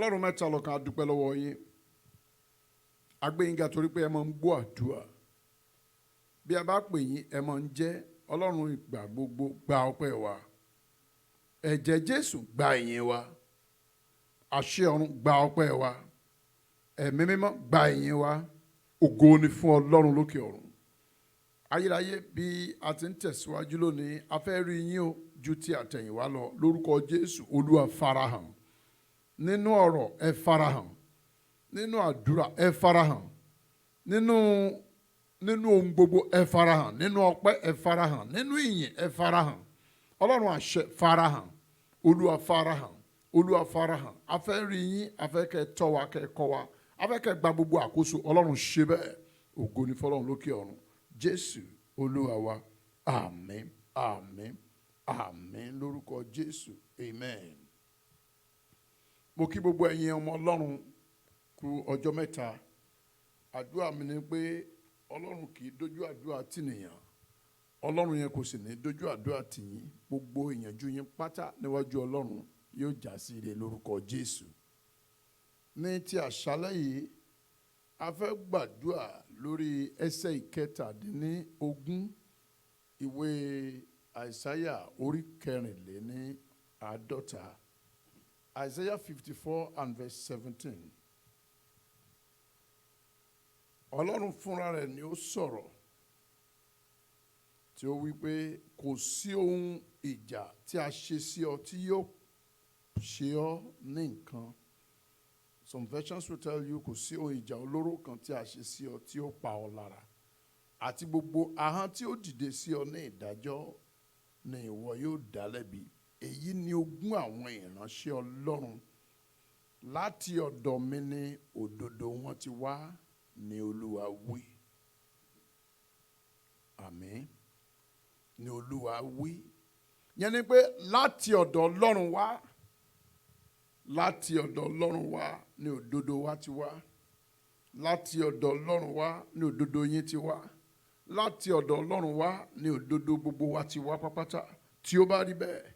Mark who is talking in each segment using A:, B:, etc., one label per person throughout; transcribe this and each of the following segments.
A: Ọlọ́run mẹ́ta lọ́kan a dúpẹ́ lọ́wọ́ yín. A gbé yín ga torí pé ẹ máa ń gbọ́ àdúrà. Bí a bá pè yín ẹ máa ń jẹ́. Ọlọ́run ìgbà gbogbo gba ọpẹ́ wa. Ẹ̀jẹ̀ Jésù gba ìyìn wa. Àṣẹ ọ̀run gba ọpẹ́ wa. Ẹ̀mí mímọ́ gba ìyìn wa. Ògo ni fún Ọlọ́run lókè ọ̀run. Ayérayé bí a ti ń tẹ̀síwájú lónìí, a fẹ́ rí yín o ju ti àtẹ̀yìnwá lọ. Lórúkọ Jésù, Olúwa farahàn. Nínú ọ̀rọ̀ ẹ farahàn. Nínú àdúrà ẹ farahàn. Nínú ohun gbogbo ẹ farahàn. Nínú ọpẹ́ ẹ farahàn. Nínú ìyìn ẹ farahàn. Ọlọ́run àṣẹ farahàn. Olúwa farahàn. Olúwa farahàn. A fẹ́ rí yín, a fẹ́ kẹ́ tọ́ wa, kẹ́ kọ́ wa. A fẹ́ kẹ́ gba gbogbo àkóso. Ọlọ́run ṣe bẹ́ẹ̀. Ògo ni fọ́lọ́run lókè ọ̀run. Jésù Olúwa wa. Àmín. Àmín. Àmín. Lórúkọ Jésù. Amen. Mo kí gbogbo ẹ̀yin ọmọ Ọlọ́run kú ọjọ́ mẹ́ta. Àdúrà mi ni pé Ọlọ́run kì í dojú àdúrà tìnìyàn. Ọlọ́run yẹn kò sì ní dojú àdúrà tìyín. Gbogbo ìyànjú yín pátá níwájú Ọlọ́run yóò já sí ire lórúkọ Jésù. Ní ti àṣálẹ́ yìí, a fẹ́ gbàdúrà lórí ẹsẹ̀ ìkẹtàdínlógún ìwé Àìsáyà orí kẹrìnléláàádọ́ta. Isaiah 54 and verse 17. Ọlọ́run fúnra rẹ̀ ni ó sọ̀rọ̀ tí ó wí pé kò sí ohun ìjà tí a ṣe sí ọ tí yóò ṣe ọ ní nǹkan. Some versions will tell you kò sí ohun ìjà olóró kan tí a ṣe sí ọ tí ó pa ọ lára. Àti gbogbo ahọ́n tí ó dìde sí ọ ní ìdájọ́ ni ìwọ yóò dá lẹ́bi. Èyí ni ogún àwọn ìránṣẹ́ Ọlọ́run. Láti ọ̀dọ̀ mi ni òdodo wọn ti wá ni Olúwa wí. Àmín. Ni Olúwa wí. Yẹn ni pé láti ọ̀dọ̀ Ọlọ́run wá. Láti ọ̀dọ̀ Ọlọ́run wá ni òdodo wa ti wá. Láti ọ̀dọ̀ Ọlọ́run wá ni òdodo yín ti wá. Láti ọ̀dọ̀ Ọlọ́run wá ni òdodo gbogbo wa ti wá pápátá. Tí ó bá rí bẹ́ẹ̀,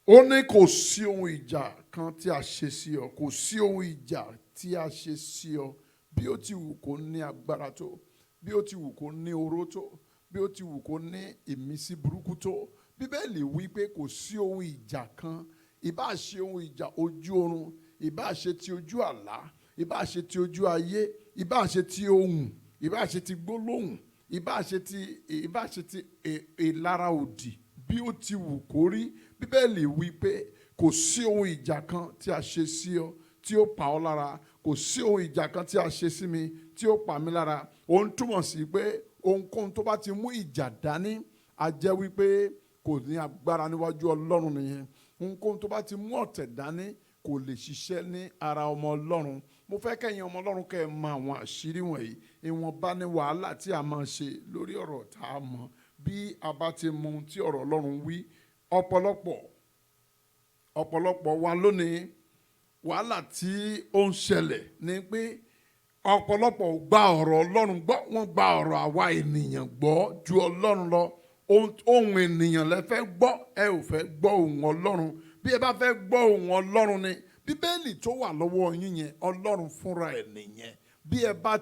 A: ó ní kò sí ohun ìjà kan tí a ṣe sí ọ. Kò sí ohun ìjà tí a ṣe sí ọ. Bí ó ti wù kó ní agbára tó. Bí ó ti wù kó ní oró tó. Bí ó ti wù kó ní ìmísí burúkú tó. Bíbélì wí pé kò sí ohun ìjà kan. Ìbá ṣe ohun ìjà ojú oorun. Ìbá ṣe ti ojú àlá. Ìbá ṣe ti ojú ayé. Ìbá ṣe ti ohùn. Ìbá ṣe ti gbólóhùn. Ìbá ṣe ti ìlara òdì. Bí ó ti wù kó rí. Bíbélì wí pé kò sí ohun ìjà kan tí a ṣe sí ọ tí ó pa ọ́ lára. Kò sí ohun ìjà kan tí a ṣe sí mi tí ó pa mí lára. Òun túmọ̀ sí pé ohunkóhun tó bá ti mú ìjà dání, a jẹ́ wípé kò ní agbára níwájú Ọlọ́run nìyẹn. Ohunkóhun tó bá ti mú ọ̀tẹ̀ dání kò lè ṣiṣẹ́ ní ara ọmọ Ọlọ́run. Mo fẹ́ kẹ́yin ọmọ Ọlọ́run kẹ́ ẹ mọ àwọn àṣírí wọ̀nyí. Ìwọ̀nba ní wàhálà tí a máa ṣe lórí ọ̀rọ̀ tá a mọ̀. Bí a bá ti mọ ohun tí ọ̀rọ̀ Ọlọ́run wí, ọ̀pọ̀lọpọ̀ wa lónìí, wàhálà tí ó ń ṣẹlẹ̀ ni pé ọ̀pọ̀lọpọ̀ gba ọ̀rọ̀ Ọlọ́run gbọ́. Wọ́n gba ọ̀rọ̀ àwa ènìyàn gbọ́ ju Ọlọ́run lọ. Ohun ènìyàn lẹ fẹ́ gbọ́, ẹ ò fẹ́ gbọ́ ohun Ọlọ́run. Bí ẹ bá fẹ́ gbọ́ ohun Ọlọ́run ni Bíbélì tó wà lọ́wọ́ yín yẹn, Ọlọ́run fúnra ẹ̀ nìyẹn. Bí ẹ bá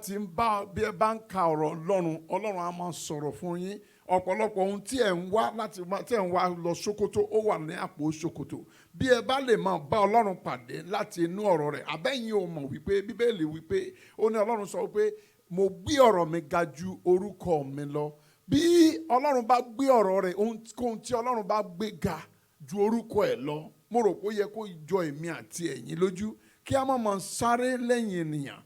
A: ń ka ọ̀rọ̀ Ọlọ́run, Ọlọ́run á máa sọ̀rọ̀ fún yín. Ọ̀pọ̀lọpọ̀ ohun tí ẹ̀ ń wá lọ Sókótó, ó wà ní àpò Sókótó. Bí ẹ bá lè máa bá Ọlọ́run pàdé láti inú ọ̀rọ̀ rẹ̀, àbẹ́yìn ò mọ̀ wípé Bíbélì wípé ó ní Ọlọ́run sọ wípé mo gbé ọ̀rọ̀ mi ga ju orúkọ mi lọ. Bí Ọlọ́run bá gbé ọ̀rọ̀ rẹ̀, ohun tí Ọlọ́run bá gbé ga ju orúkọ ẹ̀ lọ, mo rò pé ó yẹ kó jọ èmi àti ẹ̀yin lójú kí a máa sáré lẹ́yìn ènìyàn.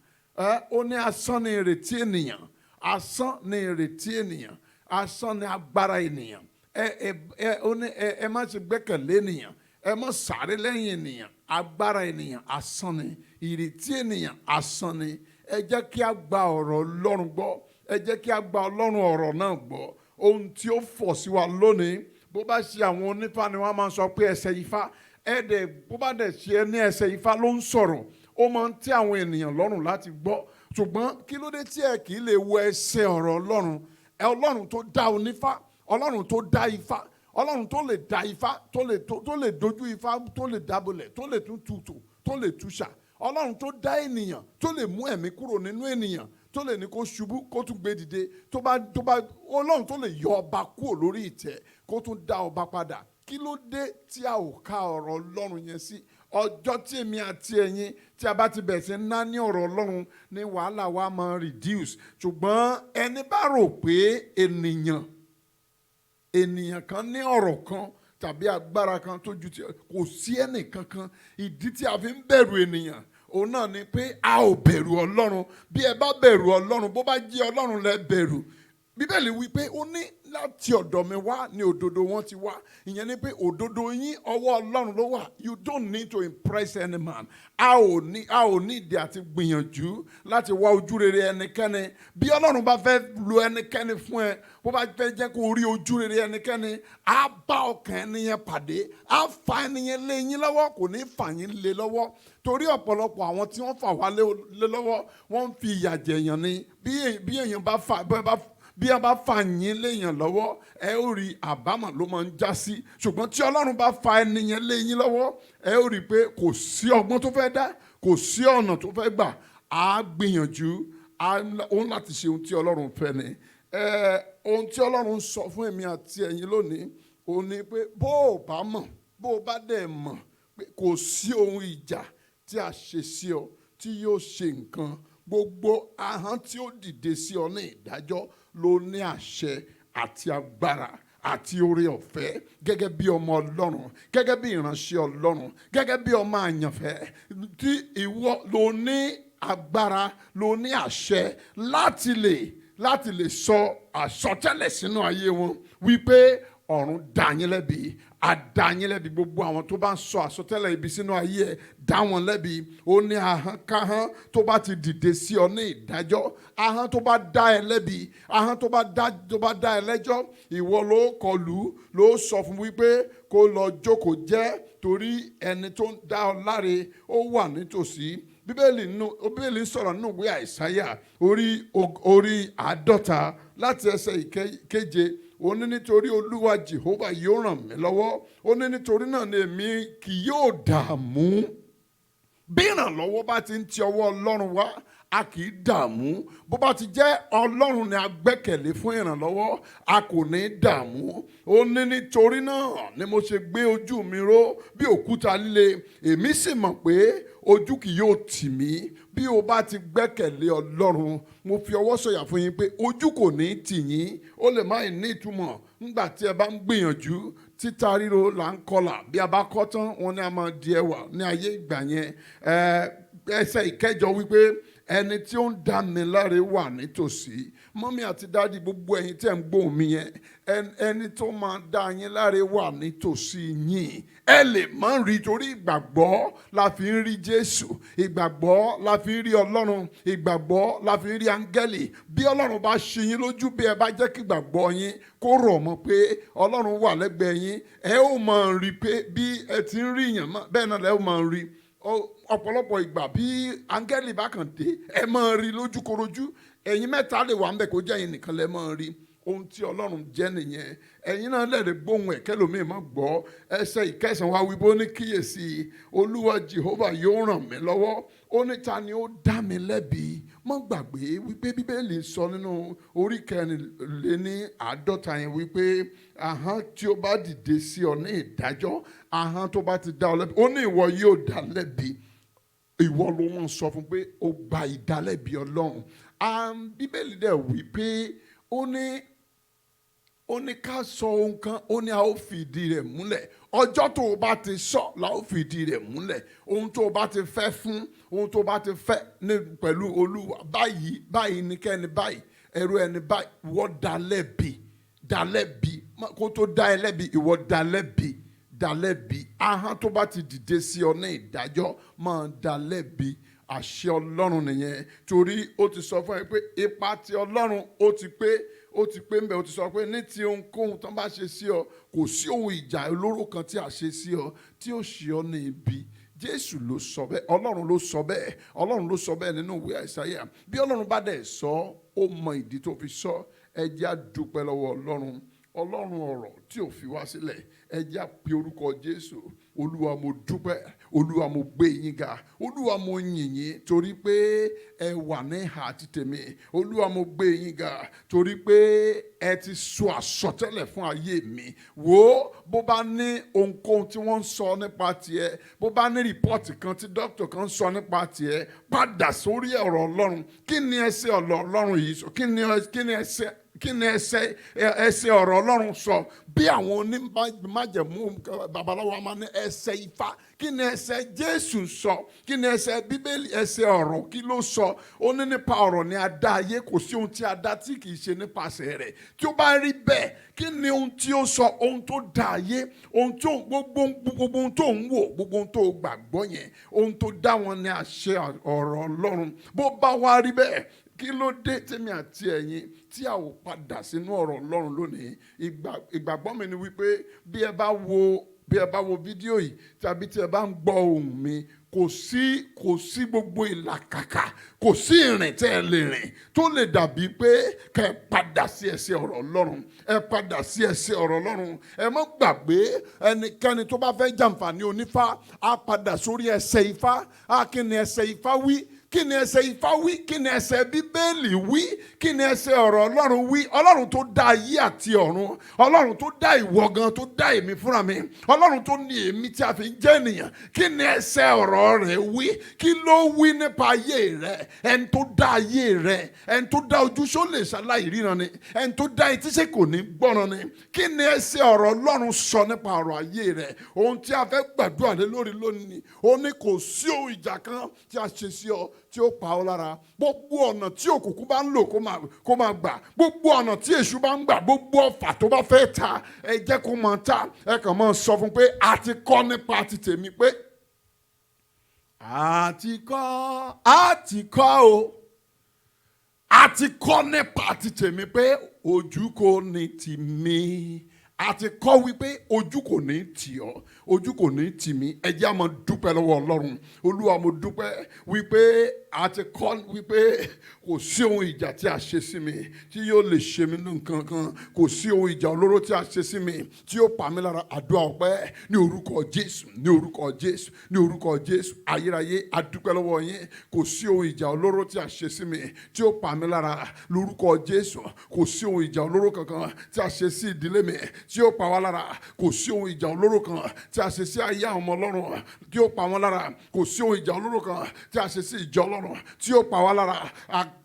A: Ó ní asán ni ìrètí ènìyàn. Asán ni ìrètí ènìyàn. Asán ni agbára ènìyàn. Ẹ má ṣe gbẹ́kẹ̀lé ènìyàn. Ẹ má sáré lẹ́yìn ènìyàn. Agbára ènìyàn asán ni. Ìrètí ènìyàn asán ni. Ẹ jẹ́ kí a gba ọ̀rọ̀ Ọlọ́run gbọ́. Ẹ jẹ́ kí a gba Ọlọ́run ọ̀rọ̀ náà gbọ́. Ohun tí ó fọ̀ sí wa lónìí, bó bá ṣe àwọn onífá ni wọ́n máa ń sọ pé ẹsẹ̀ Ifá. Bó bá dẹ̀ ṣe ní ẹsẹ̀ Ifá ló ń sọ̀rọ̀, ó máa ń tẹ́ àwọn ènìyàn lọ́rùn láti gbọ́. Ṣùgbọ́n kí ló dé tí ẹ kì í lè wo ẹsẹ̀ ọ̀rọ̀ Ọlọ́run? Ọlọ́run tó dá onífá, Ọlọ́run tó dá Ifá, Ọlọ́run tó lè dá Ifá, tó lè dojú Ifá, tó lè dábòlẹ̀, tó lè tún tutù, tó lè túṣà. Ọlọ́run tó dá ènìyàn tó lè mú ẹ̀mí kúrò nínú ènìyàn tó lè ní kó ṣubú kó tún gbé dìde Ọlọ́run tó lè yọ ọba kúrò lórí ìtẹ́ kó tún dá ọba padà. Kí ló dé tí a ò ka ọ̀rọ̀ Ọlọ́run yẹn sí? Ọjọ́ tí èmi àti ẹ̀yin tí a bá ti bẹ̀rẹ̀ sí ná ní ọ̀rọ̀ Ọlọ́run ní wàhálà wa máa reduce. Ṣùgbọ́n ẹni bá rò pé ènìyàn kan ní ọ̀rọ̀ kan tàbí agbára kan tó ju ti kò sí ẹnì kankan. Ìdí tí a fi ń bẹ̀rù ènìyàn òun náà ni pé a ò bẹ̀rù Ọlọ́run. Bí ẹ bá bẹ̀rù Ọlọ́run, bó bá jẹ́ Ọlọ́run lẹ bẹ̀rù, Bíbélì wí pé ó ní láti ọ̀dọ̀ mi wá ni òdodo wọn ti wá. Ìyẹn ni pé òdodo yín ọwọ́ Ọlọ́run ló wà. You don't need to impress any man. A ò ní ìdí àti gbìyànjú láti wá ojú rere ẹnikẹ́ni. Bí Ọlọ́run bá fẹ́ lo ẹnikẹ́ni fún ẹ, bó bá fẹ́ jẹ́ kó rí ojú rere ẹnikẹ́ni, á bá ọkàn ẹni yẹn pàdé, á fa ẹni yẹn lé yín lọ́wọ́, kò ní fà yín lé lọ́wọ́. Torí ọ̀pọ̀lọpọ̀ àwọn tí wọ́n fà wá lé lọ́wọ́, wọ́n ń fi ìyà jẹ èèyàn ni. Bí èèyàn bá fà bí a bá fa yín léèyàn lọ́wọ́, ẹ ó rí àbámọ̀ ló máa ń já sí. Ṣùgbọ́n tí Ọlọ́run bá fa ẹni yẹn lé yín lọ́wọ́, ẹ ó rí pé kò sí ọgbọ́n tó fẹ́ dá, kò sí ọ̀nà tó fẹ́ gbà. Á gbìyànjú, òun láti ṣe ohun tí Ọlọ́run fẹ́ ni. Ohun tí Ọlọ́run sọ fún èmi àti ẹ̀yin lónìí, òun ni pé bó o bá mọ̀, bó o bá dẹ̀ mọ̀ pé kò sí ohun ìjà tí a ṣe sí ọ tí yóò ṣe nǹkan, gbogbo ahọ́n tí ó dìde sí ọ ní ìdájọ́ ló ní àṣẹ àti agbára àti oore ọ̀fẹ́ gẹ́gẹ́ bí ọmọ Ọlọ́run, gẹ́gẹ́ bí ìránṣẹ́ Ọlọ́run, gẹ́gẹ́ bí ọmọ àyànfẹ́, tí ìwọ ló ní agbára, ló ní àṣẹ láti lè sọ àsọtẹ́lẹ̀ sínú ayé wọn wípé ọ̀run dá yín lẹ́bi, á dá yín lẹ́bi. Gbogbo àwọn tó bá ń sọ àsọtẹ́lẹ̀ ibi sínú ayé ẹ̀, dá wọn lẹ́bi. Ó ní ahọ́n káhọ́n tó bá ti dìde sí ọ ní ìdájọ́, ahọ́n tó bá dá ẹ lẹ́bi, ahọ́n tó bá dá ẹ lẹ́jọ́, ìwọ ló kọlù, ló sọ fún wípé kó lọ jókòó jẹ́, torí ẹni tó ń dá ọ láre ó wà nítòsí. Bíbélì ń sọ̀rọ̀ nínú ìwé Àìsáyà orí 50 láti ẹsẹ̀ ìkeje. Ó ní nítorí Olúwa Jèhófà yóò ràn mí lọ́wọ́. Ó ní nítorí náà ni èmi kì yóò dààmú. Bí ìrànlọ́wọ́ bá ti ń ti ọwọ́ Ọlọ́run wá, a kì í dààmú. Bó bá ti jẹ́ Ọlọ́run ni a gbẹ́kẹ̀lé fún ìrànlọ́wọ́, a kò ní dààmú. Ó ní nítorí náà ni mo ṣe gbé ojú mi ró bí òkúta líle, èmi sì mọ̀ pé ojú kì yóò tì mí. Bí o bá ti gbẹ́kẹ̀lé Ọlọ́run, mo fi ọwọ́ sọ̀yà fún yín pé ojú kò ní tì yín. Ó lè má ní ìtumọ̀ nígbà tí ẹ bá ń gbìyànjú. Títa ríro là ń kọlà, bí a bá kọ́ tán wọn ni a máa di ẹwà ní ayé ìgbà yẹn. Ẹsẹ̀ ìkẹjọ wípé ẹni tí ó ń dá mi láre wà nítòsí. Mọ́mí àti dáàdi, gbogbo ẹ̀yin tí ẹ̀ ń gbóhùn mi yẹn, ẹni tó máa dá yín láre wà nítòsí yín. Ẹ lè má rí, torí ìgbàgbọ́ la fi ń rí Jésù, ìgbàgbọ́ la fi ń rí Ọlọ́run, ìgbàgbọ́ la fi ń rí áńgẹ́lì. Bí Ọlọ́run bá ṣe yín lójú, bí ẹ bá jẹ́ kí ìgbàgbọ́ yín kó rọ̀ mọ́ pé Ọlọ́run wà lẹ́gbẹ̀ẹ́ yín, ẹ ó máa rí pé bí ẹ ti ń rí yàn bẹ́ẹ̀ náà lẹ ó máa rí. Ọ̀pọ̀lọpọ̀ ìgbà bí áńgẹ́lì bá kàn dé, ẹ máa rí lójúkorojú. Ẹ̀yin mẹ́ta lè wà ńbẹ̀ kó jẹ́ ẹ̀yin nìkan lẹ máa rí. Ohun tí Ọlọ́run jẹ́ nìyẹn. Ẹ̀yin náà lẹ́rìí gbóhùn ẹ̀ kẹ́lòmíì má gbọ́. Ẹsẹ̀ ìkẹsàn wá wí bó ní kíyèsí Olúwa Jèhófà yóò ràn mí lọ́wọ́. Ó ní ta ni ó dá mi lẹ́bi? Má gbàgbé wípé Bíbélì sọ nínú orí 54 yẹn wípé ahọ́n tí ó bá dìde sí ọ ní ìdájọ́, ahọ́n tó bá ti dá ọ lẹ́bi, ó ní ìwọ yóò dá lẹ́bi. Ìwọ ló wọ́n sọ fún pé ó gba ìdálẹ́bi Ọlọ́run. Bíbélì dẹ̀ wípé ó ní ká sọ ohun kan, ó ní a ó fi ìdí rẹ̀ múlẹ̀. Ọjọ́ tó o bá ti sọ la ó fi ìdí rẹ̀ múlẹ̀. Ohun tó o bá ti fẹ́ fún, ohun tó o bá ti fẹ́ ní pẹ̀lú Olúwa, báyìí ní kẹ́ni báyìí, ẹrú ẹni báyìí, ìwọ dá lẹ́bi. Kó tó dá ẹ lẹ́bi, ìwọ dá lẹ́bi. Ahọ́n tó bá ti dìde sí ọ ní ìdájọ́ máa dá lẹ́bi. Àṣẹ Ọlọ́run nìyẹn. Torí ó ti sọ fún ẹ pé ipa ti Ọlọ́run ó ti pé ń bẹ. Ó ti sọ pé ní ti ohunkóhun tán bá ṣe sí ọ, kò sí ohun ìjà olóró kan tí a ṣe sí ọ tí ó ṣe ọ ní ibi. Jésù ló sọ bẹ́ẹ̀, Ọlọ́run ló sọ bẹ́ẹ̀ nínú ìwé Àìsáyà. Bí Ọlọ́run bá dẹ̀ sọ, ó mọ ìdí tó fi sọ. Ẹ jẹ́ á dúpẹ́ lọ́wọ́ Ọlọ́run ọ̀rọ̀ tí ò fi wá sílẹ̀. Ẹ jẹ́ á pe orúkọ Jésù. Olúwa mo dúpẹ́, Olúwa mo gbé yín ga, Olúwa mo yìn yín torí pé ẹ wà ní ìhà àti tèmi. Olúwa mo gbé yín ga torí pé ẹ ti sọ àsọtẹ́lẹ̀ fún ayé mi. Wò bó bá ní ohunkóhun tí wọ́n ń sọ nípa tiẹ̀, bó bá ní rìpọ́ọ̀tì kan tí dókítà kan ń sọ nípa tiẹ̀, padà sórí ọ̀rọ̀ Ọlọ́run. Kí ni ẹsẹ̀ ọ̀rọ̀ Ọlọ́run yìí sọ? Kí ni ẹsẹ̀ ọ̀rọ̀ Ọlọ́run sọ? Bí àwọn onímájẹ̀mú babaláwo máa ní ẹsẹ̀ Ifá. Kí ni ẹsẹ̀ Jésù sọ? Kí ni ẹsẹ̀ Bíbélì? Ẹsẹ̀ ọ̀rọ̀ kí ló sọ? Ó ní nípa ọ̀rọ̀ ni a dá ayé, kò sí ohun tí a dá tí kì í ṣe nípasẹ̀ rẹ̀. Tí ó bá rí bẹ́ẹ̀, kí ni ohun tí ó sọ? Ohun tó dá ayé, gbogbo ohun tó ń wò, gbogbo ohun tó gbàgbọ́ yẹn, ohun tó dá wọn ni àṣẹ ọ̀rọ̀ Ọlọ́run. Bó bá wá rí bẹ́ẹ̀, kí ló dé tèmi àti ẹ̀yin tí a ò padà sínú ọ̀rọ̀ Ọlọ́run lónìí? Ìgbàgbọ́ mi ni wípé bí ẹ bá wo fídíò yìí tàbí tí ẹ bá ń gbọ́ ohùn mi, kò sí gbogbo ìlàkàkà, kò sí ìrìn tẹ́ ẹ lè rìn tó lè dàbí pé kẹ́ ẹ padà sí ẹsẹ̀ ọ̀rọ̀ Ọlọ́run. Ẹ padà sí ẹsẹ̀ ọ̀rọ̀ Ọlọ́run. Ẹ má gbàgbé, ẹnikẹ́ni tó bá fẹ́ jàǹfààní onífá á padà sórí ẹsẹ̀ Ifá. Kí ni ẹsẹ̀ Ifá wí? Kí ni ẹsẹ̀ Ifá wí? Kí ni ẹsẹ̀ Bíbélì wí? Kí ni ẹsẹ̀ ọ̀rọ̀ Ọlọ́run wí? Ọlọ́run tó dá ayé àti ọ̀run, Ọlọ́run tó dá ìwọ gan, tó dá èmi fúnra mi, Ọlọ́run tó ní èmi tí a fi ń jẹ́ ènìyàn. Kí ni ẹsẹ̀ ọ̀rọ̀ rẹ̀ wí? Kí ló wí nípa ayé rẹ̀? Ẹni tó dá ayé rẹ̀, ẹni tó dá ojú ṣó lè ṣaláì ríran ni? Ẹni tó dá etí ṣé kò ní gbọ́ràn ni? Kí ni ẹsẹ̀ ọ̀rọ̀ Ọlọ́run sọ nípa ọ̀rọ̀ ayé rẹ̀? Ohun tí a fẹ́ gbàdúrà lé lórí lónìí, ó ní kò sí ohun ìjà kan tí a ṣe sí ọ tí ó pa ọ́ lára. Gbogbo ọ̀nà tí òkùnkùn bá ń lò kó máa gbà, gbogbo ọ̀nà tí èṣù bá ń gbà, gbogbo ọfà tó bá fẹ́ ta, ẹ jẹ́ kó máa ta. Ẹ kàn máa sọ fún pé a ti kọ́ nípa ti tèmi pé a ti kọ́ o, a ti kọ́ nípa ti tèmi pé ojú kò ní tì mí. A ti kọ́ wípé ojú kò ní tì ọ́, ojú kò ní tì mí. Ẹ jẹ́ á máa dúpẹ́ lọ́wọ́ Ọlọ́run. Olúwa mo dúpẹ́ wípé a ti kọ́ wípé kò sí ohun ìjà tí a ṣe sí mi tí yóò lè ṣe mí nǹkan kan. Kò sí ohun ìjà olóró tí a ṣe sí mi tí yóò pa mí lára. Àdúrà ọpẹ́ ní orúkọ Jésù, ní orúkọ Jésù, ní orúkọ Jésù. Ayérayé, a dúpẹ́ lọ́wọ́ yín. Kò sí ohun ìjà olóró tí a ṣe sí mi tí yóò pa mí lára. Lórúkọ Jésù, kò sí ohun ìjà olóró kankan tí a ṣe sí ìdílé mi tí yóò pa wá lára. Kò sí ohun ìjà olóró kan tí a ṣe sí ayé àwọn ọmọ Ọlọ́run tí yóò pa wọ́n lára. Kò sí ohun ìjà olóró kan tí a ṣe sí ìjọ Ọlọ́run tí yóò pa wá lára.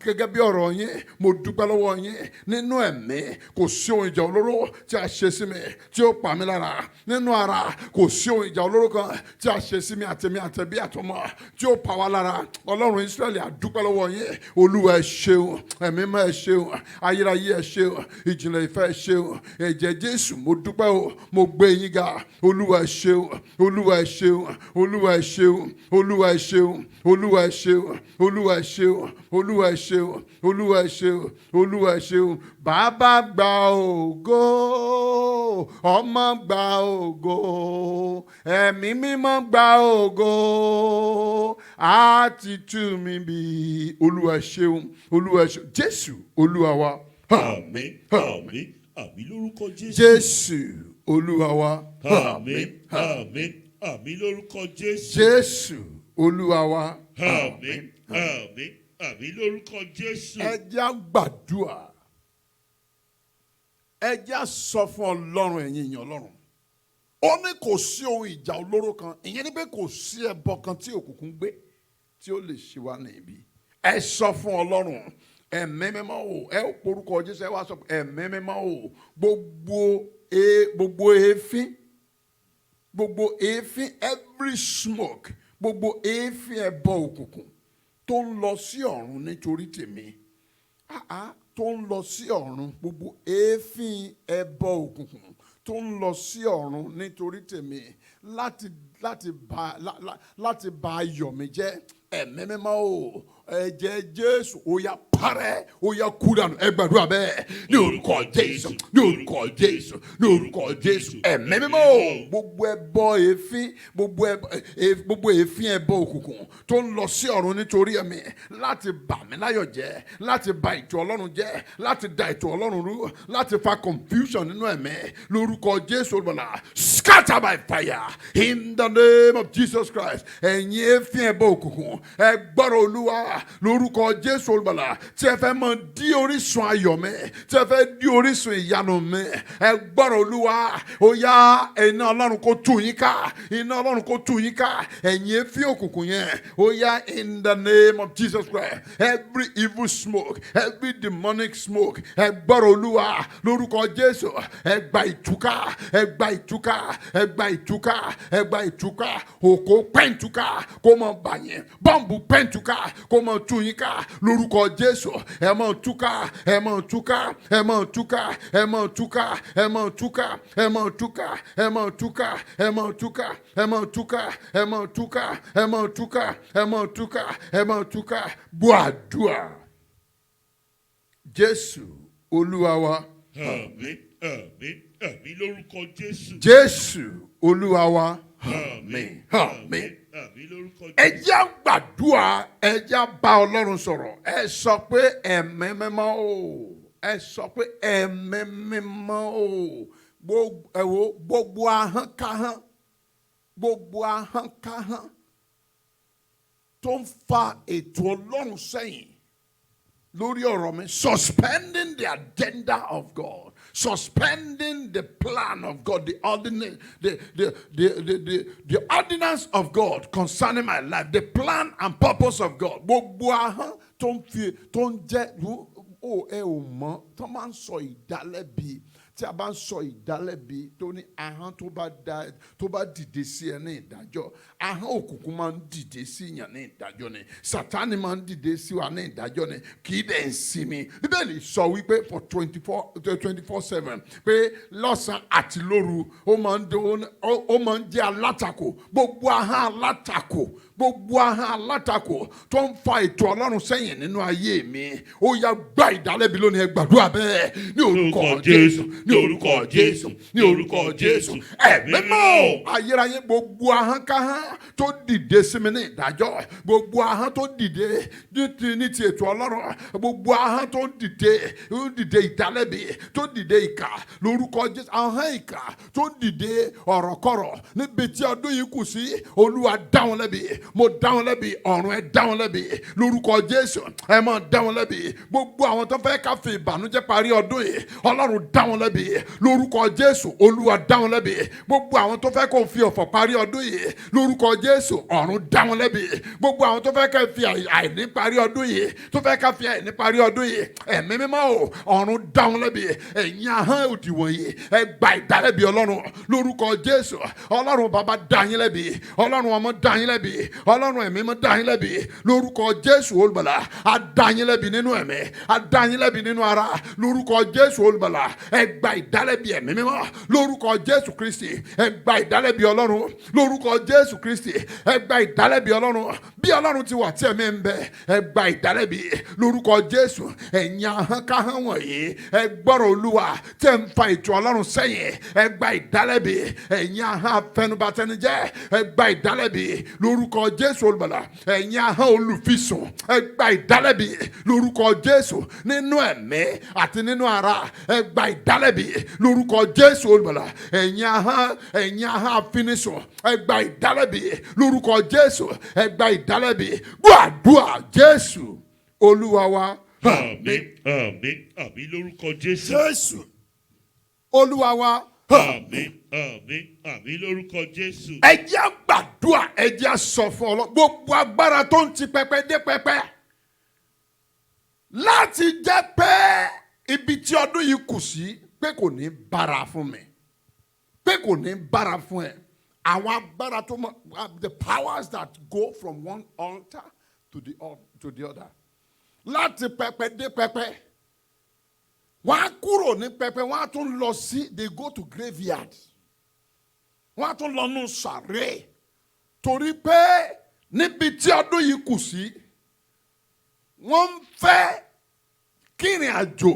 A: Gẹ́gẹ́ bí ọ̀rọ̀ yín, mo dúpẹ́ lọ́wọ́ yín nínú ẹ̀mí. Kò sí ohun ìjà olóró tí a ṣe sí mi tí yóò pa mí lára. Nínú ara, kò sí ohun ìjà olóró kan tí a ṣe sí mi àtẹ̀mí àtẹ̀bí àtọmọ tí yóò pa wá lára. Ọlọ́run Ísírẹ́lì, a dúpẹ́ lọ́wọ́ yín. Olúwa ẹ ṣeun, ẹ̀mí mọ́ ẹ ṣeun, ayérayé ẹ ṣeun, ìjìnlẹ̀ ìfẹ́ ẹ ṣeun. Ẹ̀jẹ̀ Jésù, mo dúpẹ́ o, mo gbé yín ga. Olúwa ẹ ṣeun, Olúwa ẹ ṣeun, Olúwa ẹ ṣeun, Olúwa ẹ ṣeun, Olúwa ẹ ṣeun, Olúwa ẹ ṣeun, Olúwa ẹ ṣeun, Olúwa ẹ ṣeun, Olúwa ẹ ṣeun. Bàbá gba ògo, ọmọ gba ògo, ẹ̀mí mímọ́ gba ògo, á ti tú mi bí. Olúwa ẹ ṣeun, Olúwa ẹ ṣeun. Jésù Olúwa wa.
B: Àmín, àmín, àmín lórúkọ Jésù.
A: Jésù Olúwa wa.
B: Àmín, àmín, àmín lórúkọ Jésù.
A: Jésù Olúwa wa.
B: Àmín, àmín, àmín lórúkọ Jésù.
A: Ẹ jẹ́ á gbàdúrà. Ẹ jẹ́ á sọ fún Ọlọ́run, ẹ̀yin èèyàn Ọlọ́run. Ó ní kò sí ohun ìjà olóró kan. Ìyẹn ni pé kò sí ẹbọ kan tí òkùnkùn gbé tí ó lè ṣe wá ní ibi. Ẹ sọ fún Ọlọ́run. Ẹ̀mí mímọ́ o, ẹ ó porúkọ Jésù, ẹ wá sọ pé ẹ̀mí mímọ́ o, gbogbo èéfín, every smoke, gbogbo èéfín ẹbọ òkùnkùn tó ń lọ sí ọ̀run nítorí tèmi, tó ń lọ sí ọ̀run, gbogbo èéfín ẹbọ òkùnkùn tó ń lọ sí ọ̀run nítorí tèmi, láti bà ayọ̀ mi jẹ́. Ẹ̀mí mímọ́ o, ẹ̀jẹ̀ Jésù ó yá parẹ́ ó yá kú dànù ẹ gbàdúrà bẹ́ẹ̀ ní orúkọ Jésù ní orúkọ Jésù ní orúkọ Jésù ẹ̀mí mímọ́ gbogbo ẹbọ èéfín gbogbo èéfín ẹbọ òkùnkùn tó ń lọ sí ọ̀run nítorí ẹ̀mí láti bà mí láyọ̀ jẹ́ láti bà ètò Ọlọ́run jẹ́ láti da ètò Ọlọ́run rú láti fa confusion nínú ẹ̀mí lórúkọ Jésù olùgbàlà scatter by fire in the name of Jesus Christ ẹ̀yin èéfín ẹbọ òkùnkùn ẹ gbọ́rọ̀ Olúwa lórúkọ Jésù olùgbàlà tí ẹ fẹ́ mọ dí orísun ayọ̀ mi tí ẹ fẹ́ dí orísun ìyanu mi ẹ gbọ́rọ̀ Olúwa ó yá iná Ọlọ́run kó tú yín ká iná Ọlọ́run kó tú yín ká ẹ̀yin èéfín òkùnkùn yẹn ó yá in the name of Jesus Christ every evil smoke every demonic smoke ẹ gbọ́rọ̀ Olúwa lórúkọ Jésù ẹ gba ìtúká ẹ gba ìtúká ẹ gba ìtúká ẹ gba ìtúká òkò pẹ́ǹtúká kó mọ bàyẹn bọ́ǹbù pẹ́ǹtúká kó mọ tú yín ká lórúkọ Jésù ẹ mọ túká ẹ mọ túká ẹ mọ túká ẹ mọ túká ẹ mọ túká ẹ mọ túká ẹ mọ túká ẹ mọ túká ẹ mọ túká ẹ mọ túká ẹ mọ túká ẹ mọ túká ẹ mọ túká gbọ́ àdúrà Jésù Olúwa wa.
B: Àmín, àmín, àmín lórúkọ Jésù.
A: Jésù Olúwa wa. Àmín, àmín.
B: Àmín lórúkọ Jésù.
A: Ẹ jẹ́ gbàdúrà, ẹ jẹ́ bá Ọlọ́run sọ̀rọ̀. Ẹ sọ pé ẹ̀mí mímọ́ o. Ẹ sọ pé ẹ̀mí mímọ́ o. Gbogbo ahọ́n káhán. Gbogbo ahọ́n káhán. Tó ń fa ètò Ọlọ́run sẹ́yìn. Lórí ọ̀rọ̀ mi, suspending the agenda of God, suspending the plan of God, the ordinance of God concerning my life, the plan and purpose of God. Gbogbo ahọ́n tó ń jẹ́ ẹ ò mọ̀ tó máa ń sọ ìdálẹ́bi. Tí a bá ń sọ ìdálẹ́bi tó ní ahọ́n tó bá dìde sí ẹ ní ìdájọ́ ahọ́n òkùnkùn máa ń dìde sí ìyàn ní ìdájọ́ ni Sátánì máa ń dìde sí wa ní ìdájọ́ ni kì í dẹ̀ ń sinmi Bíbélì sọ wípé for 24/7 pé lọ́sàn-án àti lóru ó máa ń jẹ́ alátakò gbogbo ahọ́n alátakò tó ń fa ètò Ọlọ́run sẹ́yìn nínú ayé mi ó yá gba ìdálẹ́bi lónìí ẹ gbàdúrà bẹ́ẹ̀ ní orúkọ Jésù ní orúkọ Jésù ní orúkọ Jésù ẹ̀mí mọ́ ayérayé gbogbo ahọ́n káhán tó dìde sí mi ní ìdájọ́ gbogbo ahọ́n tó dìde ní ti ètò Ọlọ́run gbogbo ahọ́n tó dìde ìdálẹ́bi tó dìde ìkà lórúkọ Jésù ahọ́n ìkà tó dìde ọ̀rọ̀kọ̀rọ̀ níbi tí ọdún yìí kù sí Olúwa dá wọn lẹ́bi mo dá wọn lẹ́bi ọ̀run ẹ dá wọn lẹ́bi lórúkọ Jésù ẹ máa dá wọn lẹ́bi gbogbo àwọn tó fẹ́ ká fi ìbànújẹ́ parí ọdún yìí Ọlọ́run dá wọn lẹ́bi lórúkọ Jésù Olúwa dá wọn lẹ́bi gbogbo àwọn tó fẹ́ kó fi ọ̀fọ̀ parí ọdún yìí lórúkọ Jésù ọ̀run dá wọn lẹ́bi gbogbo àwọn tó fẹ́ ká fi àìní parí ọdún yìí tó fẹ́ ká fi àìní parí ọdún yìí ẹ̀mí mímọ́ o ọ̀run dá wọn lẹ́bi ẹ̀yin ahọ́n òdì wọ̀nyí ẹ gba ìdálẹ́bi Ọlọ́run lórúkọ Jésù Ọlọ́run bàbá dá yín lẹ́bi Ọlọ́run ọmọ dá yín lẹ́bi Ọlọ́run ẹ̀mí mímọ́ dá yín lẹ́bi lórúkọ Jésù olùgbàlà á dá yín lẹ́bi nínú ẹ̀mí á dá yín lẹ́bi nínú ara lórúkọ Jésù olùgbàlà ẹ gba ìdálẹ́bi ẹ̀mí mímọ́ lórúkọ Jésù Kristi ẹ gba ìdálẹ́bi Ọlọ́run lórúkọ Jésù Kristi ẹ gba ìdálẹ́bi Ọlọ́run bí Ọlọ́run ti wà tí ẹ̀mí ń bẹ ẹ gba ìdálẹ́bi lórúkọ Jésù ẹ̀yin ahọ́n káhán wọ̀nyí ẹ gbọ́rọ̀ Olúwa tẹ́ ń fa ètò Ọlọ́run sẹ́yìn ẹ gba ìdálẹ́bi ẹ̀yin ahọ́n afẹnubatẹnijẹ́ ẹ gba ìdálẹ́bi lórúkọ Jésù olùgbàlà ẹ̀yin ahọ́n olùfisùn ẹ gba ìdálẹ́bi lórúkọ Jésù nínú ẹ̀mí àti nínú ara ẹ gba ìdálẹ́bi lórúkọ Jésù olùgbàlà ẹ̀yin ahọ́n afinisùn ẹ gba ìdálẹ́bi lórúkọ Jésù ẹ gba ìdálẹ́bi gbọ́ àdúrà Jésù Olúwa wa.
B: Àmín, àmín, àmín lórúkọ Jésù.
A: Jésù Olúwa wa.
B: Àmín, àmín, àmín lórúkọ Jésù.
A: Ẹ jẹ́ gbàdúrà ẹ jẹ́ sọ fún Ọlọ́run gbogbo agbára tó ń ti pẹpẹ dé pẹpẹ láti jẹ́ pé ibi tí ọdún yìí kù sí pé kò ní bára fún mi pé kò ní bára fún ẹ àwọn agbára tó mọ the powers that go from one altar to the other láti pẹpẹ dé pẹpẹ wọ́n á kúrò ní pẹpẹ wọ́n á tún lọ sí they go to graveyard wọ́n á tún lọ nù sàré torí pé níbi tí ọdún yìí kù sí wọ́n ń fẹ́ kí ìrìn àjò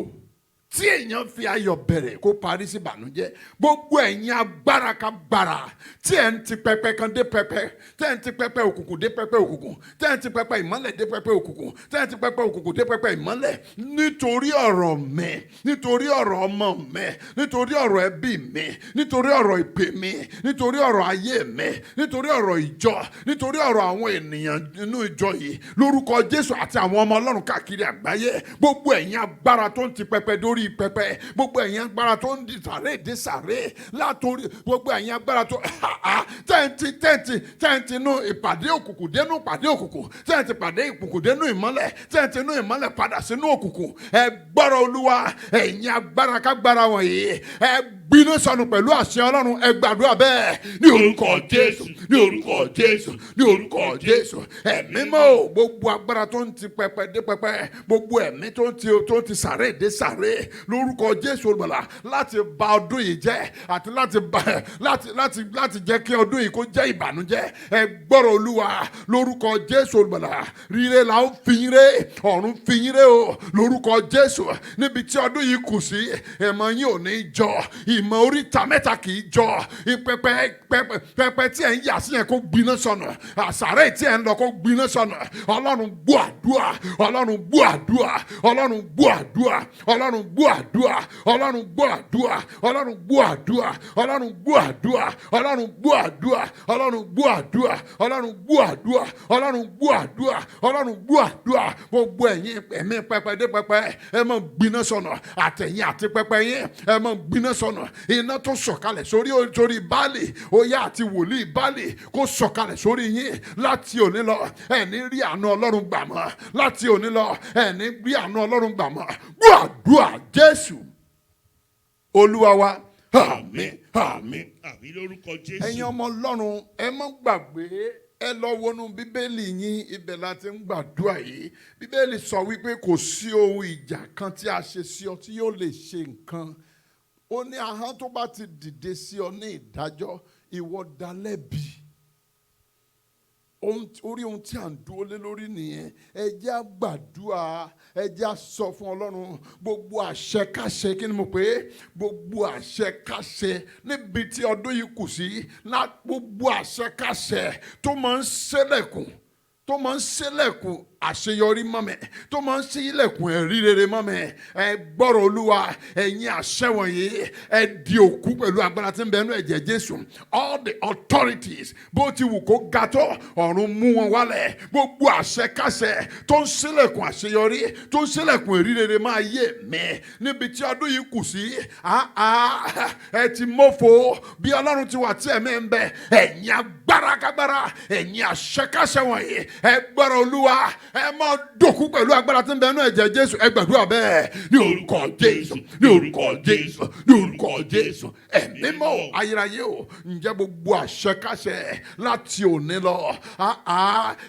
A: tí èèyàn fi ayọ̀ bẹ̀rẹ̀ kó parí sí ìbànújẹ́. Gbogbo ẹ̀yin agbára kágbára tí ẹ̀ ń ti pẹpẹ kan dé pẹpẹ, tí ẹ̀ ń ti pẹpẹ òkùnkùn dé pẹpẹ òkùnkùn, tí ẹ̀ ń ti pẹpẹ ìmọ́lẹ̀ dé pẹpẹ òkùnkùn, tí ẹ̀ ń ti pẹpẹ òkùnkùn dé pẹpẹ ìmọ́lẹ̀, nítorí ọ̀rọ̀ mi, nítorí ọ̀rọ̀ ọmọ mi, nítorí ọ̀rọ̀ ẹbí mi, nítorí ọ̀rọ̀ ìpè mi, nítorí ọ̀rọ̀ ayé mi, nítorí ọ̀rọ̀ ìjọ, nítorí ọ̀rọ̀ àwọn ènìyàn nínú ìjọ yìí, lórúkọ Jésù àti àwọn ọmọ Ọlọ́run káàkiri àgbáyé, gbogbo ẹ̀yin agbára tó ń ti pẹpẹ dórí pẹpẹ, gbogbo ẹ̀yin agbára tó ń di sàré dé sàré, látòrí gbogbo ẹ̀yin agbára tó tẹ́ǹtì inú ìpàdé òkùnkùn dénú ìpàdé òkùnkùn, tẹ́ǹtì ìpàdé òkùnkùn dénú ìmọ́lẹ̀, tẹ́ǹtì inú ìmọ́lẹ̀ padà sínú òkùnkùn, ẹ gbọ́rọ̀ Olúwa, ẹ̀yin agbára kágbára wọ̀nyí, ẹ gbiná sọnù pẹ̀lú àṣẹ Ọlọ́run, ẹ gbàdúrà bẹ́ẹ̀ ní orúkọ Jésù, ní orúkọ Jésù, ní orúkọ Jésù. Ẹ̀mí mọ́ gbogbo agbára tó ń ti pẹpẹ dé pẹpẹ, gbogbo ẹ̀mí tó ń ti sàré dé sàré, lórúkọ Jésù Olùgbàlà, láti bà ọdún yìí jẹ́ àti láti jẹ́ kí ọdún yìí kó jẹ́ ìbànújẹ́, ẹ gbọ́rọ̀ Olúwa, lórúkọ Jésù Olùgbàlà. Rire la ó fi yín ré, ọ̀run fi yín ré o, lórúkọ Jésù. Níbi tí ọdún yìí kù sí, ìmọ̀ yín ò ní jọ, ìmọ̀ oríta mẹ́ta kì í jọ, pẹpẹ tí ẹ̀ ń yà sí yẹn kó gbiná sọnù, àsàrè tí ẹ̀ ń lọ kó gbiná sọnù. Ọlọ́run gbọ́ àdúrà, Ọlọ́run gbọ́ àdúrà, Ọlọ́run gbọ́ àdúrà, Ọlọ́run gbọ́ àdúrà, Ọlọ́run gbọ́ àdúrà, Ọlọ́run gbọ́ àdúrà, Ọlọ́run gbọ́ àdúrà, Ọlọ́run gbọ́ àdúrà, Ọlọ́run gbọ́ àdúrà, Ọlọ́run gbọ́ àdúrà, Ọlọ́run gbọ́ àdúrà, Ọlọ́run gbọ́ àdúrà. Gbogbo ẹ̀yin ẹ̀mí pẹpẹ dé pẹpẹ, ẹ máa gbiná sọnù, àtẹ̀yìn àti pẹpẹ yín, ẹ máa gbiná sọnù. Iná tó sọ̀kalẹ̀ sórí Báálì, Óyá àti wòlíì Báálì kó sọ̀kalẹ̀ sórí yín láti òní lọ. Ẹ ní rí àánú Ọlọ́run gbà mọ́, láti òní lọ ẹ ní rí àánú Ọlọ́run gbà mọ́. Gbọ́ àdúrà Jésù Olúwa wa. Àmín, àmín,
B: àmín lórúkọ Jésù.
A: Ẹ̀yin ọmọ Ọlọ́run, ẹ má gbàgbé, ẹ lọ wọnú Bíbélì yín, ibẹ̀ la ti ń gbàdúrà yìí. Bíbélì sọ wípé kò sí ohun ìjà kan tí a ṣe sí ọ tí yóò lè ṣe nǹkan. Ó ní ahọ́n tó bá ti dìde sí ọ ní ìdájọ́, ìwọ dá lẹ́bi. Orí ohun tí à ń dúró lé lórí nìyẹn. Ẹ jẹ́ á gbàdúrà, ẹ jẹ́ á sọ fún Ọlọ́run gbogbo àṣẹkáṣẹ, kí ni mo pè é, gbogbo àṣẹkáṣẹ níbi tí ọdún yìí kù sí, gbogbo àṣẹkáṣẹ tó máa ń ṣẹlẹ̀kùn, tó máa ń ṣẹlẹ̀kùn àṣeyọrí mọ́mẹ́, tó máa ń ṣí ilẹ̀kùn ẹ̀rí rere mọ́mẹ́, ẹ gbọ́rọ̀ Olúwa, ẹ̀yin àṣẹ wọ̀nyí, ẹ di òkú pẹ̀lú agbára tí ń bẹ nínú ẹ̀jẹ̀ Jésù. All the authorities, bó ti wù kó ga tó, ọ̀run mú wọn wálẹ̀. Gbogbo àṣẹkáṣẹ tó ń ṣílẹ̀kùn àṣeyọrí, tó ń ṣílẹ̀kùn ẹ̀rí rere máa yé mi níbi tí ọdún yìí kù sí. Ẹ ti mọ́fo bí Ọlọ́run ti wà tí ẹ̀mí ń bẹ. Ẹ̀yin agbára kágbára, ẹ̀yin àṣẹkáṣẹ wọ̀nyí, ẹ gbọ́rọ̀ Olúwa, ẹ máa dòkú pẹ̀lú agbára tí ń bẹ nínú ẹ̀jẹ̀ Jésù. Ẹ gbàdúrà bẹ́ẹ̀ ní orúkọ Jésù, ní orúkọ Jésù, ní orúkọ Jésù. Ẹ̀mí mọ́ ayérayé o, ǹjẹ́ gbogbo àṣẹkáṣẹ láti òní lọ,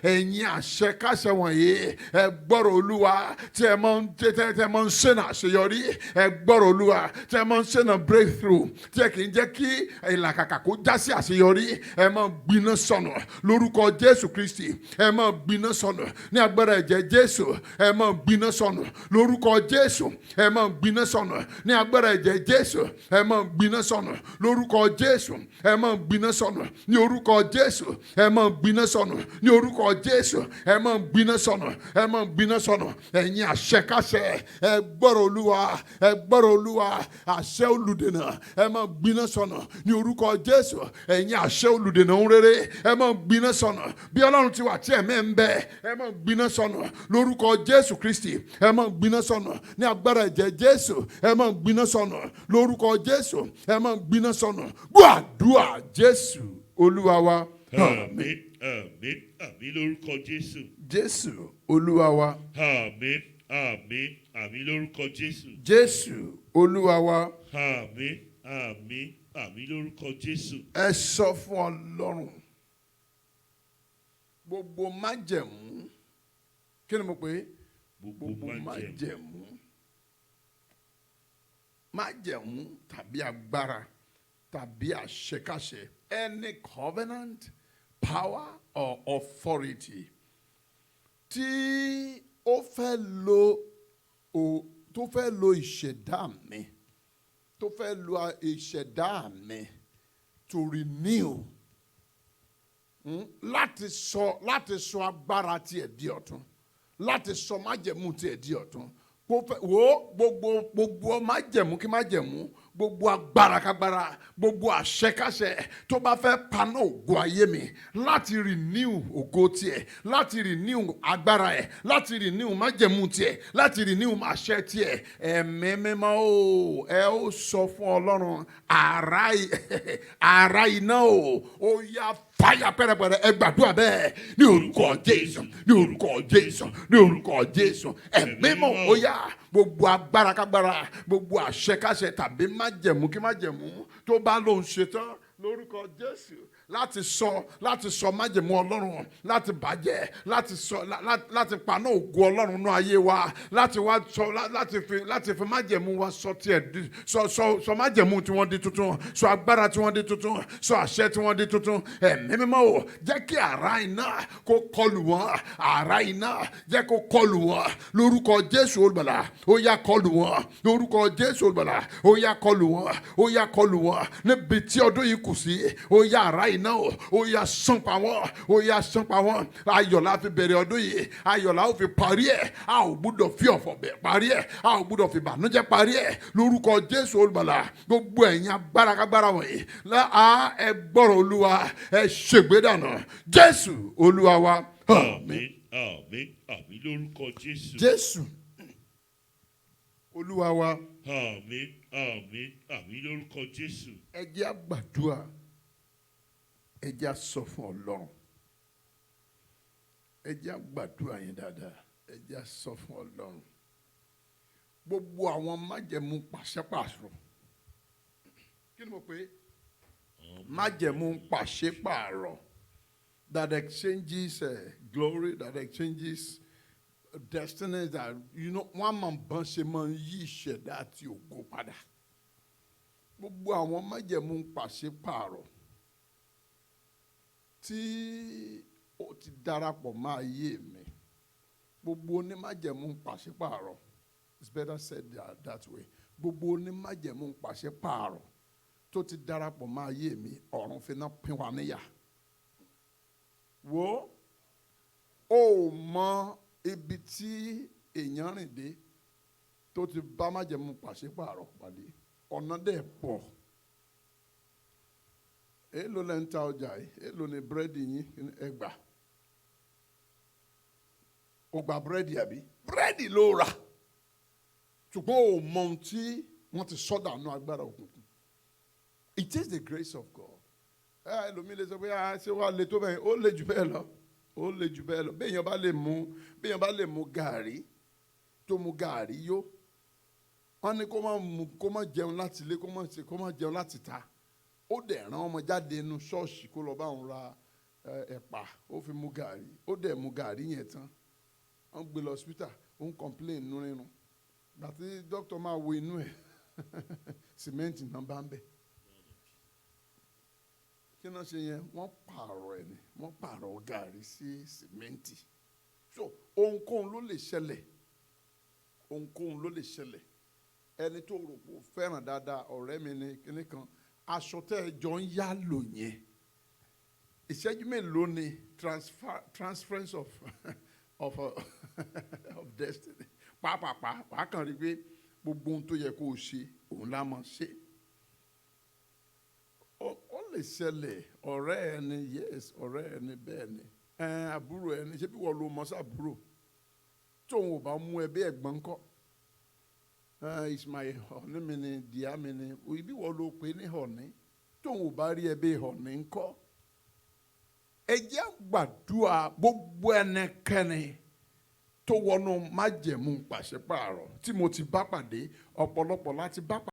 A: ẹ̀yin àṣẹkáṣẹ wọ̀nyí, ẹ gbọ́rọ̀ Olúwa, tí ẹ máa ń ṣẹ̀nà àṣeyọrí, ẹ gbọ́rọ̀ Olúwa, tí ẹ máa ń ṣẹ̀nà breakthrough, tí ẹ kì í jẹ́ kí ìlàkàkà kó já sí àṣeyọrí, ẹ máa gbiná sọnù lórúkọ Jésù Kristi. Ẹ máa gbiná sọnù ní agbára ẹ̀jẹ̀ Jésù. Ẹ máa gbiná sọnù lórúkọ Jésù. Ẹ máa gbiná sọnù ní agbára ẹ̀jẹ̀ Jésù. Ẹ máa gbiná sọnù lórúkọ Jésù. Ẹ máa gbiná sọnù ní orúkọ Jésù. Ẹ máa gbiná sọnù ní orúkọ Jésù. Ẹ máa gbiná sọnù. Ẹ máa gbiná sọnù. Ẹ̀yin àṣẹkáṣẹ, ẹ gbọ́rọ̀ Olúwa, ẹ gbọ́rọ̀ Olúwa, àṣẹ olùdènà, ẹ máa gbiná sọnù ní orúkọ Jésù. Ẹ̀yin àṣẹ olùdènà ohun rere, ẹ máa gbiná sọnù bí Ọlọ́run ti wà tí ẹ̀mí ń bẹ. Ẹ máa gbiná sọnù lórúkọ Jésù Kristi. Ẹ máa gbiná sọnù ní agbára ẹ̀jẹ̀ Jésù. Ẹ máa gbiná sọnù lórúkọ Jésù. Ẹ máa gbiná sọnù. Gbọ́ àdúrà Jésù Olúwa wa.
B: Àmín, àmín, àmín lórúkọ Jésù.
A: Jésù Olúwa wa.
B: Àmín, àmín, àmín lórúkọ Jésù.
A: Jésù Olúwa wa.
B: Àmín, àmín, àmín lórúkọ Jésù.
A: Ẹ sọ fún Ọlọ́run gbogbo májẹ̀mú, kí ni mo pè é? Gbogbo májẹ̀mú tàbí agbára tàbí àṣẹkáṣẹ, any covenant, power or authority tí ó fẹ́ lo tó fẹ́ lo ìṣẹ̀dá mi, tó fẹ́ lo ìṣẹ̀dá mi to renew, láti sọ agbára tiẹ̀ di ọ̀tun, láti sọ májẹ̀mú tiẹ̀ di ọ̀tun. Gbogbo májẹ̀mú kí májẹ̀mú, gbogbo agbára kágbára, gbogbo àṣẹkáṣẹ tó bá fẹ́ paná ògo ayé mi, láti renew ògo tiẹ̀, láti renew agbára ẹ̀, láti renew májẹ̀mú tiẹ̀, láti renew àṣẹ tiẹ̀, ẹ̀mí mímọ́ o, ẹ ó sọ fún Ọlọ́run, àrá iná o, ó yá fàyà pẹrẹpẹrẹ, ẹ gbàdúrà bẹ́ẹ̀ ní orúkọ Jésù, ní orúkọ Jésù, ní orúkọ Jésù. Ẹ̀mí mímọ́ ó yá gbogbo agbára kágbára, gbogbo àṣẹkáṣẹ tàbí májẹ̀mú kí májẹ̀mú tó bá lóun ṣetán lórúkọ Jésù láti sọ májẹ̀mú Ọlọ́run, láti bàjẹ́, láti paná ògo Ọlọ́run ní ayé wa, láti fi májẹ̀mú wa sọ májẹ̀mú tí wọ́n di tuntun, sọ agbára tí wọ́n di tuntun, sọ àṣẹ tí wọ́n di tuntun. Ẹ̀mí mímọ́ o, jẹ́ kí àrá iná kó kọlù wọ́n, àrá iná jẹ́ kó kọlù wọ́n lórúkọ Jésù olùgbàlà, ó yá kọlù wọ́n lórúkọ Jésù olùgbàlà, ó yá kọlù wọ́n, ó yá kọlù wọ́n níbi tí ọdún yìí kù sí, ó yá àrá iná ó yá sán pa wọ́n, ó yá sán pa wọ́n. Ayọ̀ la fi bẹ̀rẹ̀ ọdún yìí, ayọ̀ la ó fi parí ẹ̀, a ò gbúdọ̀ fi ọ̀fọ̀ bẹ̀ parí ẹ̀, a ò gbúdọ̀ fi ìbànújẹ́ parí ẹ̀ lórúkọ Jésù olùgbàlà. Gbogbo ẹ̀yin agbára kágbára wọ̀nyí ẹ gbọ́rọ̀ Olúwa, ẹ ṣègbé dànù Jésù Olúwa wa.
B: Àmín, àmín, àmín lórúkọ Jésù.
A: Jésù Olúwa wa.
B: Àmín, àmín, àmín lórúkọ Jésù.
A: Ẹ jẹ́ á gbàdúrà, ẹ jẹ́ á sọ fún Ọlọ́run, ẹ jẹ́ á gbàdúrà yẹn dáadáa, ẹ jẹ́ á sọ fún Ọlọ́run. Gbogbo àwọn májẹ̀mú pàṣípààrọ̀, kí ni mo pè é? Májẹ̀mú pàṣípààrọ̀, that exchanges glory, that exchanges destiny, that wọ́n máa ń bọ́n ṣe máa ń yí ìṣẹ̀dá àti ògo padà. Gbogbo àwọn májẹ̀mú pàṣípààrọ̀ tí ó ti darapọ̀ mọ́ ayé mi, gbogbo onímájẹ̀mú pàṣípààrọ̀, it's better said that way. Gbogbo onímájẹ̀mú pàṣípààrọ̀ tó ti darapọ̀ mọ́ ayé mi, ọ̀run fi náà pín wa níyà. Wo ó mọ ibi tí èèyàn rìn dé tó ti bá májẹ̀mú pàṣípààrọ̀ pàdé, ọ̀nà dẹ̀ pọ̀. Èló lẹ́ ń ta ọjà yìí, èló ni búrẹ́dì yín ẹgbà. Ó gba búrẹ́dì àbí? Búrẹ́dì ló rà. Ṣùgbọ́n ó mọ ohun tí wọ́n ti sọ́dà nù agbára òkùnkùn. It is the grace of God. Ẹlòmíì lè sọ pé ṣé wàá le tó bẹ́ẹ̀, ó le jù bẹ́ẹ̀ lọ, ó le jù bẹ́ẹ̀ lọ. Béèyàn bá lè mu gàrí, tó mu gàrí yó, wọ́n ní kó má jẹun láti ilé, kó má jẹun láti ta. Ó dẹ̀ rán ọmọ jáde inú ṣọ́ọ̀ṣì kó lọ bá òun ra ẹ̀pà, ó fi mu gàrí, ó dẹ̀ mu gàrí yẹn tán. Wọ́n gbé lọ hospital, ó ń complain inú rírun. Gbàtí dókítà máa wo inú ẹ̀, sìmẹ́ǹtì náà bá ń bẹ̀. Kí náà ṣe yẹn? Wọ́n pààrọ̀ ẹ̀ ni, wọ́n pààrọ̀ gàrí sí sìmẹ́ǹtì. So ohunkóhun ló lè ṣẹlẹ̀, ohunkóhun ló lè ṣẹlẹ̀. Ẹni tó rò pé ó fẹ́ràn dáadáa, ọ̀rẹ́ mi ni kíní kan, aṣọ tẹ́ ẹ jọ ń yá lò yẹn, ìṣẹ́jú mélòó ni transference of destiny. Pàápàá wàá kàn rí pé gbogbo ohun tó yẹ kó o ṣe òun la máa ṣe. Ó lè ṣẹlẹ̀, ọ̀rẹ́ ẹni, yes, ọ̀rẹ́ ẹni bẹ́ẹ̀ ni, àbúrò ẹni, ṣé bí wọ́n lo mọ́sá àbúrò tóun ò bá mú ẹbí ẹ̀gbọ́n ńkọ́? Ismail ọ̀ní mi ni, dìá mi ni, ibi wọ́n ló pè ní ọ̀ní, tóun ò bá rí ẹbí ọ̀ní ńkọ́? Ẹ jẹ́ gbàdúrà gbogbo ẹnikẹ́ni tó wọnú májẹ̀mú pàṣípààrọ̀ tí mo ti bá pàdé, ọ̀pọ̀lọpọ̀ láti bá pàdé.